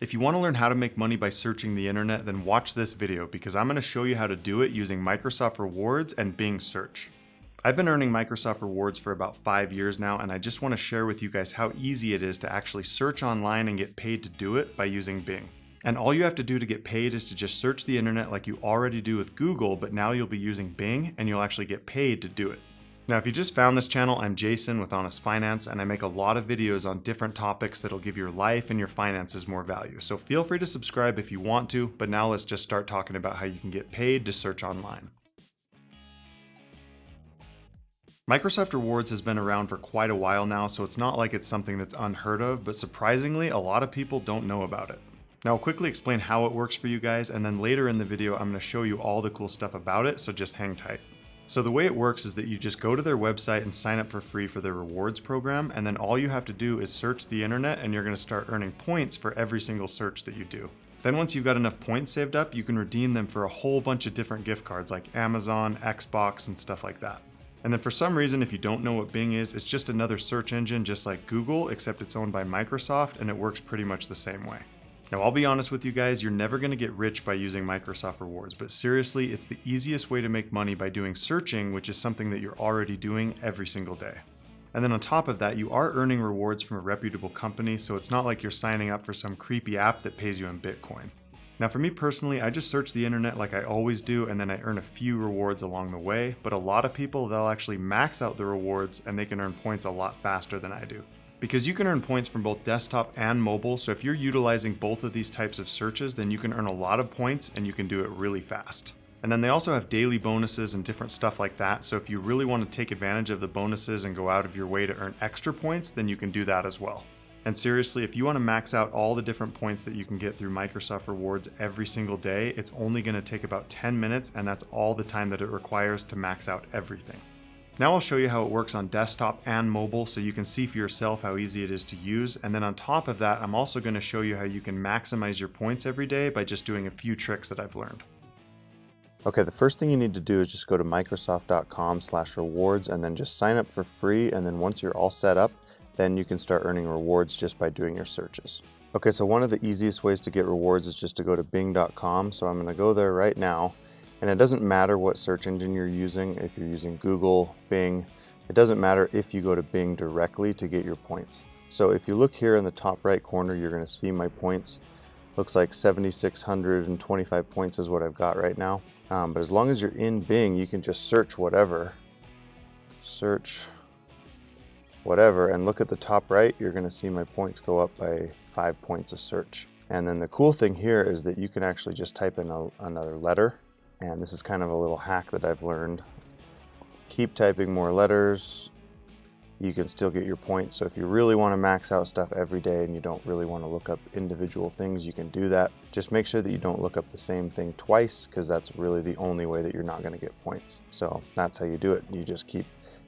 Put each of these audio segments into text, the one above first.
If you want to learn how to make money by searching the internet, then watch this video because I'm going to show you how to do it using Microsoft Rewards and Bing Search. I've been earning Microsoft Rewards for about 5 years now, and I just want to share with you guys how easy it is to actually search online and get paid to do it by using Bing. And all you have to do to get paid is to just search the internet like you already do with Google, but now you'll be using Bing and you'll actually get paid to do it. Now, if you just found this channel, I'm Jason with Honest Finance, and I make a lot of videos on different topics that'll give your life and your finances more value. So feel free to subscribe if you want to, but now let's just start talking about how you can get paid to search online. Microsoft Rewards has been around for quite a while now, so it's not like it's something that's unheard of, but surprisingly, a lot of people don't know about it. Now, I'll quickly explain how it works for you guys, and then later in the video, I'm going to show you all the cool stuff about it, so just hang tight. So the way it works is that you just go to their website and sign up for free for their rewards program, and then all you have to do is search the internet and you're going to start earning points for every single search that you do. Then once you've got enough points saved up, you can redeem them for a whole bunch of different gift cards like Amazon, Xbox, and stuff like that. And then for some reason, if you don't know what Bing is, it's just another search engine just like Google, except it's owned by Microsoft and it works pretty much the same way. Now, I'll be honest with you guys, you're never going to get rich by using Microsoft Rewards, but seriously, it's the easiest way to make money by doing searching, which is something that you're already doing every single day. And then on top of that, you are earning rewards from a reputable company, so it's not like you're signing up for some creepy app that pays you in Bitcoin. Now, for me personally, I just search the internet like I always do, and then I earn a few rewards along the way, but a lot of people, they'll actually max out the rewards and they can earn points a lot faster than I do. Because you can earn points from both desktop and mobile, so if you're utilizing both of these types of searches, then you can earn a lot of points and you can do it really fast. And then they also have daily bonuses and different stuff like that, so if you really want to take advantage of the bonuses and go out of your way to earn extra points, then you can do that as well. And seriously, if you want to max out all the different points that you can get through Microsoft Rewards every single day, it's only going to take about 10 minutes, and that's all the time that it requires to max out everything. Now I'll show you how it works on desktop and mobile so you can see for yourself how easy it is to use. And then on top of that, I'm also going to show you how you can maximize your points every day by just doing a few tricks that I've learned. Okay, the first thing you need to do is just go to microsoft.com/rewards and then just sign up for free. And then once you're all set up, then you can start earning rewards just by doing your searches. Okay, so one of the easiest ways to get rewards is just to go to bing.com. So I'm going to go there right now. And it doesn't matter what search engine you're using, if you're using Google, Bing, it doesn't matter if you go to Bing directly to get your points. So if you look here in the top right corner, you're going to see my points. Looks like 7,625 points is what I've got right now. But as long as you're in Bing, you can just search whatever. Search whatever, and look at the top right, you're going to see my points go up by 5 points a search. And then the cool thing here is that you can actually just type in another letter. And this is kind of a little hack that I've learned. Keep typing more letters, you can still get your points. So if you really want to max out stuff every day and you don't really want to look up individual things, you can do that. Just make sure that you don't look up the same thing twice, because that's really the only way that you're not going to get points. So that's how you do it. You just keep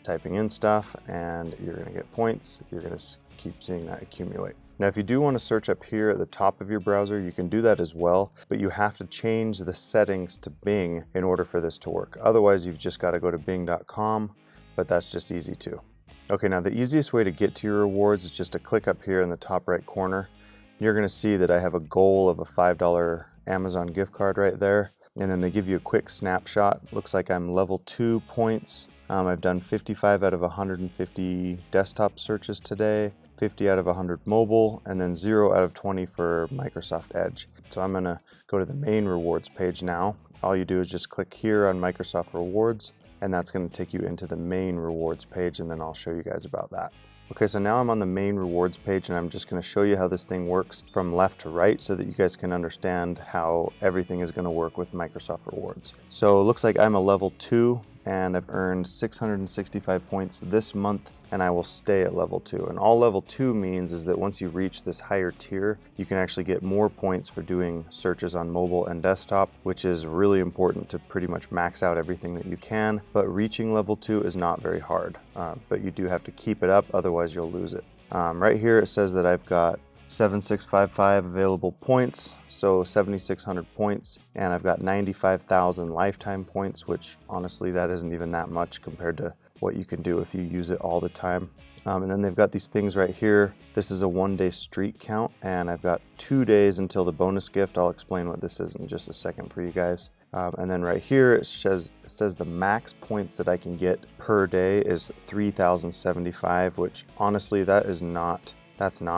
typing in stuff and you're going to get points. You're going to keep seeing that accumulate. Now, if you do want to search up here at the top of your browser, you can do that as well, but you have to change the settings to Bing in order for this to work. Otherwise, you've just got to go to bing.com, but that's just easy too. Okay, now the easiest way to get to your rewards is just to click up here in the top right corner. You're going to see that I have a goal of a $5 Amazon gift card right there, and then they give you a quick snapshot. Looks like I'm level 2 points. I've done 55 out of 150 desktop searches today. 50 out of 100 mobile, and then 0 out of 20 for Microsoft Edge. So I'm gonna go to the main rewards page now. All you do is just click here on Microsoft Rewards, and that's gonna take you into the main rewards page, and then I'll show you guys about that. Okay, so now I'm on the main rewards page, and I'm just gonna show you how this thing works from left to right so that you guys can understand how everything is gonna work with Microsoft Rewards. So it looks like I'm a level 2, and I've earned 665 points this month, and I will stay at level 2. And all level 2 means is that once you reach this higher tier, you can actually get more points for doing searches on mobile and desktop, which is really important to pretty much max out everything that you can. But reaching level 2 is not very hard, but you do have to keep it up, otherwise you'll lose it. Right here it says that I've got 7,655 available points, so 7,600 points, and I've got 95,000 lifetime points, which honestly that isn't even that much compared to what you can do if you use it all the time. And then they've got these things right here. This is a 1-day streak count, and I've got 2 days until the bonus gift. I'll explain what this is in just a second for you guys. And then right here, it says the max points that I can get per day is 3,075, which honestly, that's not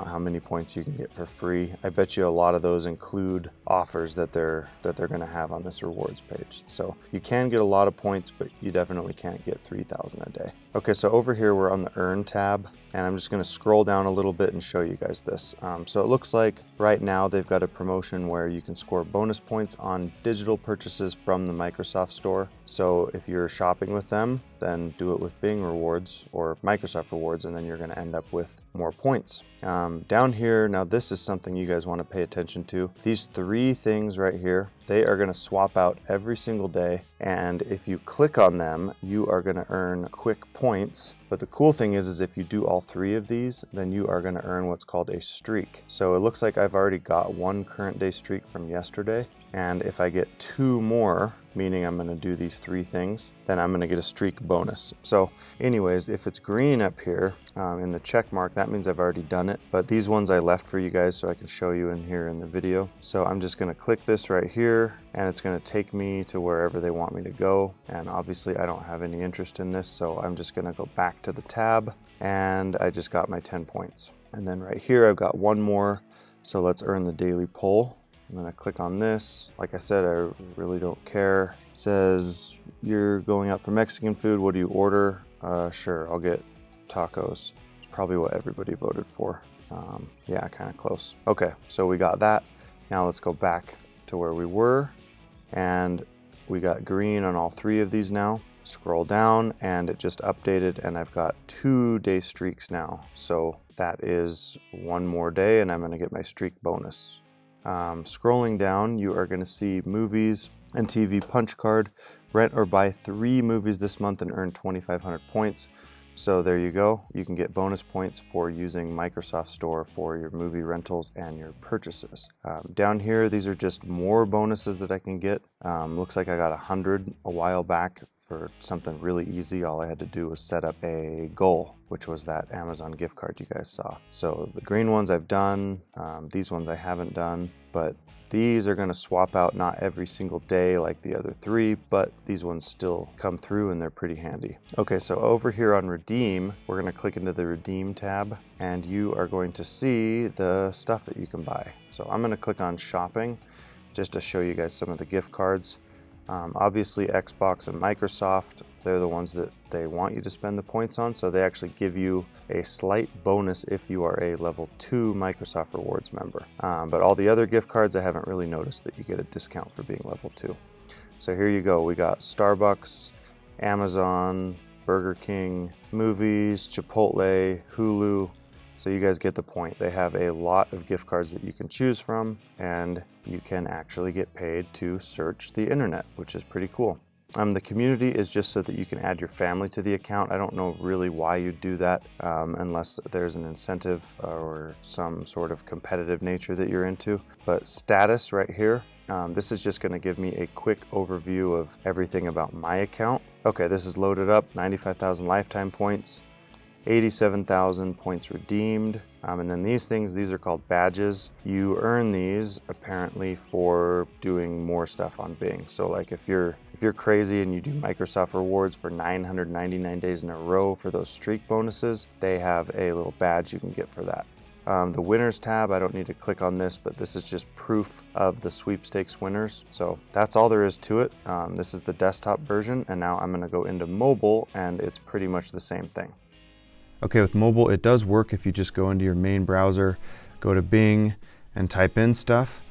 how many points you can get for free. I bet you a lot of those include offers that they're gonna have on this rewards page. So you can get a lot of points, but you definitely can't get 3,000 a day. Okay, so over here we're on the Earn tab, and I'm just gonna scroll down a little bit and show you guys this. So it looks like right now they've got a promotion where you can score bonus points on digital purchases from the Microsoft Store. So if you're shopping with them, then do it with Bing rewards or Microsoft rewards, and then you're gonna end up with more points. Down here, now this is something you guys wanna pay attention to. These 3 things right here, they are gonna swap out every single day. And if you click on them, you are gonna earn quick points. But the cool thing is if you do all 3 of these, then you are gonna earn what's called a streak. So it looks like I've already got 1 current day streak from yesterday. And if I get 2 more, meaning I'm gonna do these 3 things, then I'm gonna get a streak bonus. So anyways, if it's green up here in the check mark, that means I've already done it. But these ones I left for you guys so I can show you in here in the video. So I'm just gonna click this right here, and it's gonna take me to wherever they want me to go. And obviously I don't have any interest in this, so I'm just gonna go back to the tab, and I just got my 10 points. And then right here, I've got 1 more. So let's earn the daily poll. I'm gonna click on this. Like I said, I really don't care. It says, you're going out for Mexican food. What do you order? Sure, I'll get tacos. It's probably what everybody voted for. Yeah, kind of close. Okay, so we got that. Now let's go back to where we were. And we got green on all 3 of these now. Scroll down, and it just updated, and I've got 2-day streaks now. So that is 1 more day, and I'm gonna get my streak bonus. Scrolling down, you are going to see movies and TV punch card. Rent or buy 3 movies this month and earn 2,500 points. So there you go. You can get bonus points for using Microsoft Store for your movie rentals and your purchases. Down here, these are just more bonuses that I can get. Looks like I got 100 a while back for something really easy. All I had to do was set up a goal, which was that Amazon gift card you guys saw. So the green ones I've done, these ones I haven't done, but these are gonna swap out not every single day like the other 3, but these ones still come through and they're pretty handy. Okay, so over here on Redeem, we're gonna click into the Redeem tab, and you are going to see the stuff that you can buy. So I'm gonna click on Shopping just to show you guys some of the gift cards. Obviously Xbox and Microsoft, they're the ones that they want you to spend the points on, so they actually give you a slight bonus if you are a level 2 Microsoft Rewards member. But all the other gift cards, I haven't really noticed that you get a discount for being level 2. So here you go, we got Starbucks, Amazon, Burger King, movies, Chipotle, Hulu. So you guys get the point. They have a lot of gift cards that you can choose from, and you can actually get paid to search the internet, which is pretty cool. The community is just so that you can add your family to the account. I don't know really why you do that unless there's an incentive or some sort of competitive nature that you're into. But status right here, this is just going to give me a quick overview of everything about my account. Okay, this is loaded up, 95,000 lifetime points. 87,000 points redeemed. And then these things, these are called badges. You earn these apparently for doing more stuff on Bing. So like if you're crazy and you do Microsoft rewards for 999 days in a row for those streak bonuses, they have a little badge you can get for that. The winners tab, I don't need to click on this, but this is just proof of the sweepstakes winners. So that's all there is to it. This is the desktop version, and now I'm gonna go into mobile, and it's pretty much the same thing. Okay, with mobile, it does work if you just go into your main browser, go to Bing, and type in stuff,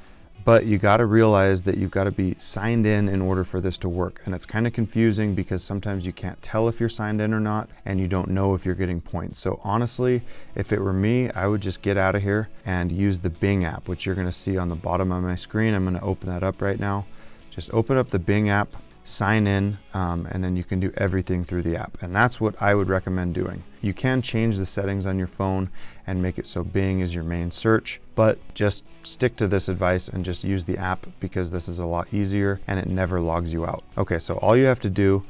but you gotta realize that you've gotta be signed in order for this to work. And it's kind of confusing because sometimes you can't tell if you're signed in or not, and you don't know if you're getting points. So honestly, if it were me, I would just get out of here and use the Bing app, which you're gonna see on the bottom of my screen. I'm gonna open that up right now. Just open up the Bing app, sign in, and then you can do everything through the app. And that's what I would recommend doing. You can change the settings on your phone and make it so Bing is your main search, but just stick to this advice and just use the app because this is a lot easier and it never logs you out. Okay, so all you have to do,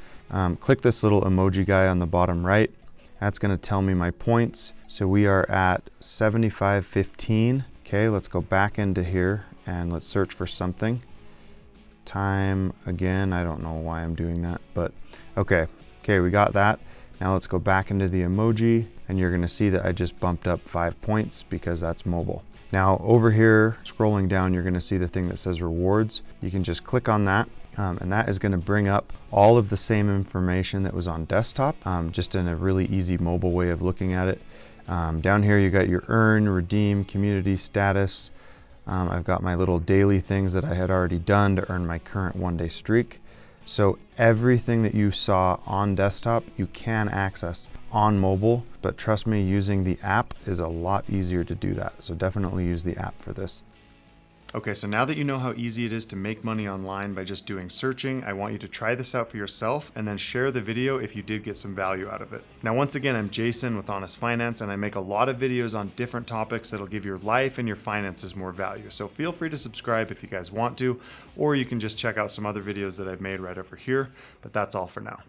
click this little emoji guy on the bottom right, That's gonna tell me my points. So we are at 75.15. Okay, let's go back into here and let's search for something. Time again, I don't know why I'm doing that, but okay, we got that. Now let's go back into the emoji and you're gonna see that I just bumped up 5 points because that's mobile. Now over here, scrolling down, you're gonna see the thing that says rewards. You can just click on that and that is gonna bring up all of the same information that was on desktop, just in a really easy mobile way of looking at it. Down here you got your earn, redeem, community status. I've got my little daily things that I had already done to earn my current 1-day streak. So everything that you saw on desktop, you can access on mobile, but trust me, using the app is a lot easier to do that. So definitely use the app for this. Okay, so now that you know how easy it is to make money online by just doing searching, I want you to try this out for yourself and then share the video if you did get some value out of it. Now, once again, I'm Jason with Honest Finance, and I make a lot of videos on different topics that'll give your life and your finances more value. So feel free to subscribe if you guys want to, or you can just check out some other videos that I've made right over here, but that's all for now.